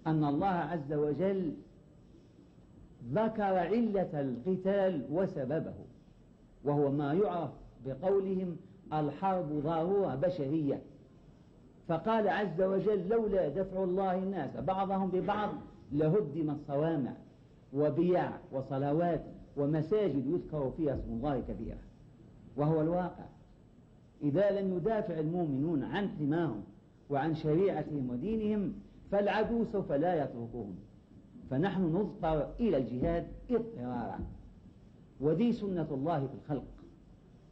أن الله عز وجل ذكر علة القتال وسببه، وهو ما يعرف بقولهم الحرب ضرورة بشرية. فقال عز وجل لولا دفع الله الناس بعضهم ببعض لهدمت صوامع وبيع وصلوات ومساجد يذكر فيها اسم الله كثيرا. وهو الواقع، إذا لم يدافع المؤمنون عن حماهم وعن شريعتهم ودينهم فالعدو سوف لا يتركهم، فنحن نضطر إلى الجهاد اضطرارا، ودي سنة الله في الخلق.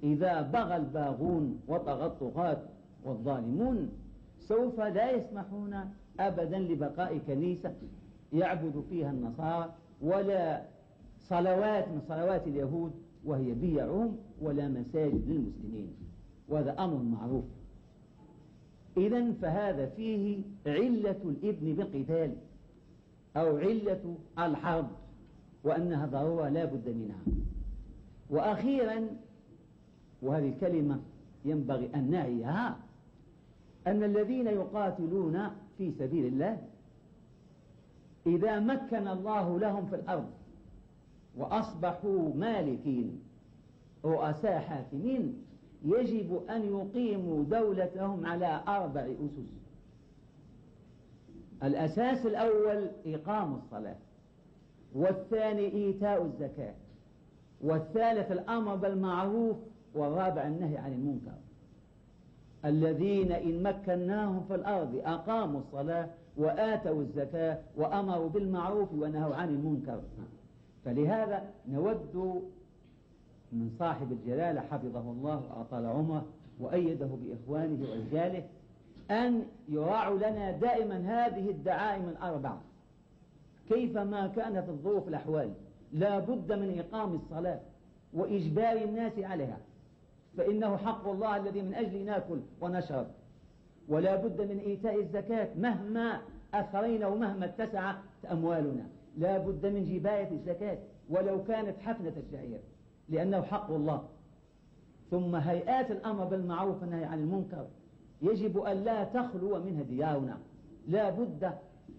إذا بغى الباغون وطغى الطغاة والظالمون سوف لا يسمحون أبدا لبقاء كنيسة يعبد فيها النصارى، ولا صلوات من صلوات اليهود وهي بيعهم، ولا مساجد للمسلمين، وهذا أمر معروف. إذن فهذا فيه علة الإذن بالقتال أو علة الحرب، وأنها ضرورة لا بد منها. وأخيرا، وهذه الكلمة ينبغي أن نعيها، أن الذين يقاتلون في سبيل الله إذا مكن الله لهم في الأرض وأصبحوا مالكين رؤساء حاكمين يجب أن يقيموا دولتهم على 4 أسس. الأساس الأول إقام الصلاة، والثاني إيتاء الزكاة، والثالث الأمر بالمعروف، والرابع النهي عن المنكر. الذين إن مكناهم في الأرض أقاموا الصلاة وآتوا الزكاة وأمروا بالمعروف ونهوا عن المنكر. فلهذا نود من صاحب الجلالة حفظه الله وأطال عمره وأيده بإخوانه ورجاله أن يراعوا لنا دائما هذه الدعائم ال4 كيفما كانت الظروف الأحوال. لا بد من إقام الصلاة وإجبار الناس عليها، فإنه حق الله الذي من أجله ناكل ونشرب. ولا بد من إيتاء الزكاة مهما أثرينا ومهما اتسعت أموالنا، لا بد من جباية الزكاة ولو كانت حفنة الشعير، لأنه حق الله. ثم هيئات الأمر بالمعروف والنهي عن المنكر يجب أن لا تخلو منها ديارنا، لا بد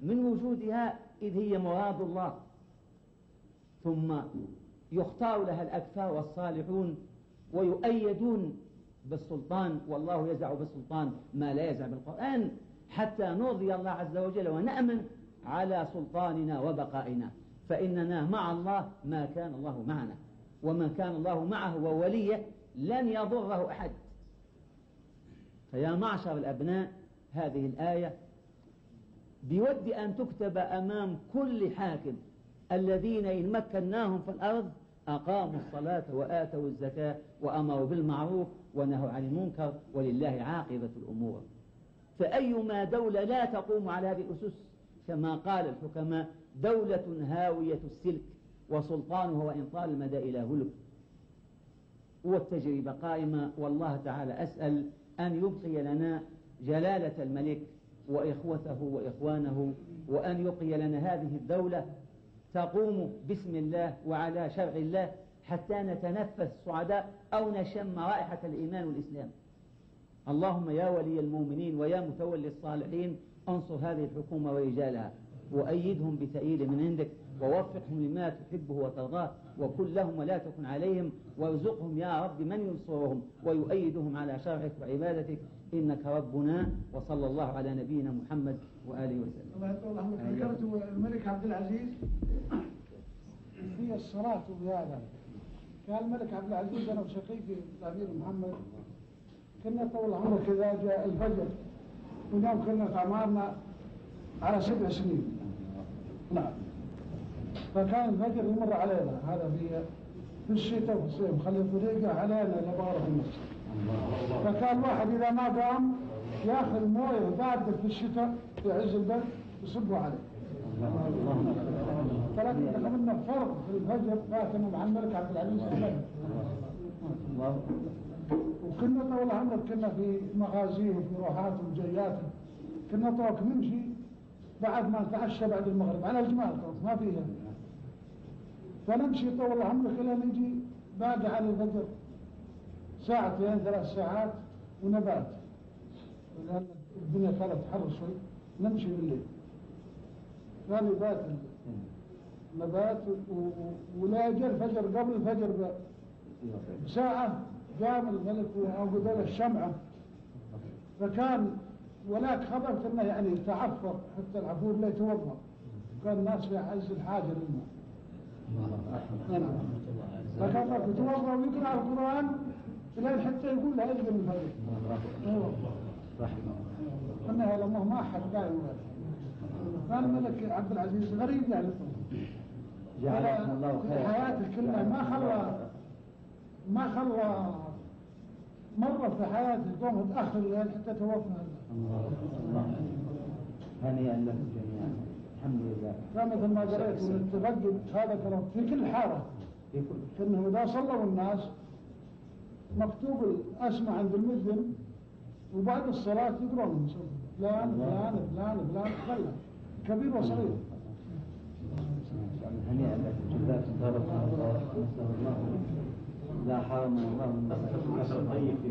من وجودها إذ هي مراد الله. ثم يختار لها الأكفاء والصالحون ويؤيدون بالسلطان، والله يزع بالسلطان ما لا يزع بالقرآن، حتى نرضي الله عز وجل ونأمن على سلطاننا وبقائنا. فإننا مع الله ما كان الله معنا، ومن كان الله معه ووليه لن يضره أحد. فيا معشر الأبناء، هذه الآية بود أن تكتب أمام كل حاكم: الذين إن مكناهم في الأرض أقاموا الصلاة وآتوا الزكاة وأمروا بالمعروف ونهوا عن المنكر ولله عاقبة الأمور. فأيما دولة لا تقوم على هذه الأسس كما قال الحكماء دولة هاوية السلك، وسلطانها وإن طال المدى إلى هلك. والتجربة قائمة، والله تعالى أسأل أن يبقي لنا جلالة الملك وإخوته وإخوانه، وأن يبقي لنا هذه الدولة تقوم باسم الله وعلى شرع الله حتى نتنفس سعداء أو نشم رائحة الإيمان والإسلام. اللهم يا ولي المؤمنين ويا متولي الصالحين انصر هذه الحكومة ورجالها وأيدهم بتأييد من عندك، ووفقهم لما تحبه وترضاه، وكن لهم ولا تكن عليهم، وارزقهم يا رب من ينصرهم ويؤيدهم على شرعك وعبادتك، إنك ربنا. وصلى الله على نبينا محمد وآله وسلم. الله يطول عمرك. ذكرت الملك عبد العزيز في الصلاة بهذا. كان الملك عبد العزيز أنا وشقيقي الأمير محمد كنا طول عمرك إذا جاء الفجر، ونيوم كنا أعمارنا على 7 سنين. نعم. فكان الفجر يمر علينا، هذا في الشتاء وفي الصيف، خلي الطريقة علينا لبغرة المسجد. فكان الواحد إذا ما قام ياخذ مويه باردة في الشتاء في عز البرد يصبوا عليه. فلكن دخلنا فرق في الفجر فاتنا مع الملك عبد العزيز أحمد. وكنا طول عمرك كنا في مغازيه وفي روحاته وجياته، كنا طوق نمشي بعد ما نتعشى بعد المغرب على الجمال ما فيها، فنمشي طول عمرك إلى نجي باقي على الفجر 2 3 ساعات ونبات، لأن الدنيا كانت حر شوي نمشي بالليل. كان يبات نبات ولا جاء الفجر قبل الفجر بساعة قام الملك وأوقد له الشمعة، فكان ولاك خبرت انه يعني تعفر حتى العفور لا يتوضا، كان الناس في عز الحاجة للماء. فكان يتوضا ويقرأ القرآن إلى حتى يقول لا يلقى من الفجر. قلنا يا الله ما أحد دائما. كان الملك عبد العزيز غريب يعني جعلكم الله خير. حياته كلها ما خلى مرة في حياته قوم متأخر الليل حتى توفى. الله هنيئا لكم جميعا. الحمد لله. كان مثل ما قريت من التقدم هذا كلام في كل حارة، كأنهم إذا صلوا الناس مكتوب الأسماء عند المذن وبعد الصلاة يقرون فلان فلان فلان فلان فلان كبير وصغير. هنيئا لكم جزاكم الله خيرا. لا حرم الله من طيب في